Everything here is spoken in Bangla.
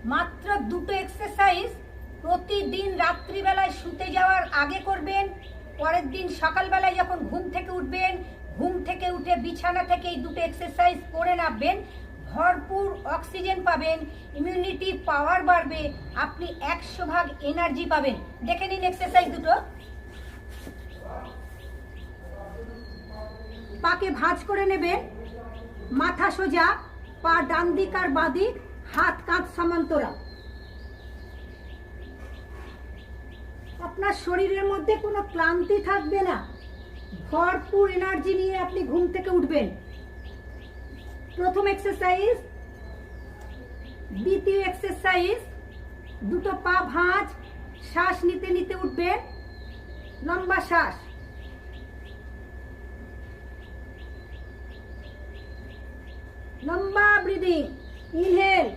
মাত্র দুটো এক্সারসাইজ প্রতিদিন রাত্রিবেলায় শুতে যাওয়ার আগে করবেন। পরের দিন সকালবেলায় যখন ঘুম থেকে উঠবেন, ঘুম থেকে উঠে বিছানা থেকে এই দুটো এক্সারসাইজ করে নামবেন। ভরপুর অক্সিজেন পাবেন, ইমিউনিটি পাওয়ার বাড়বে, আপনি 100% এনার্জি পাবেন। দেখে নিন এক্সারসাইজ দুটো। পাকে ভাঁজ করে নেবেন, মাথা সোজা, পা ডান দিক আর বাঁ দিক, হাত কাঁধ সমান্তরাল। আপনার শরীরের মধ্যে কোনো ক্লান্তি থাকবে না, ভরপুর এনার্জি নিয়ে আপনি ঘুম থেকে উঠবেন। প্রথম এক্সারসাইজ। দ্বিতীয় এক্সারসাইজ, দুটো পা ভাঁজ, শ্বাস নিতে নিতে উঠবেন, লম্বা শ্বাস। লম্বা ব্রিদিং, ইনহেল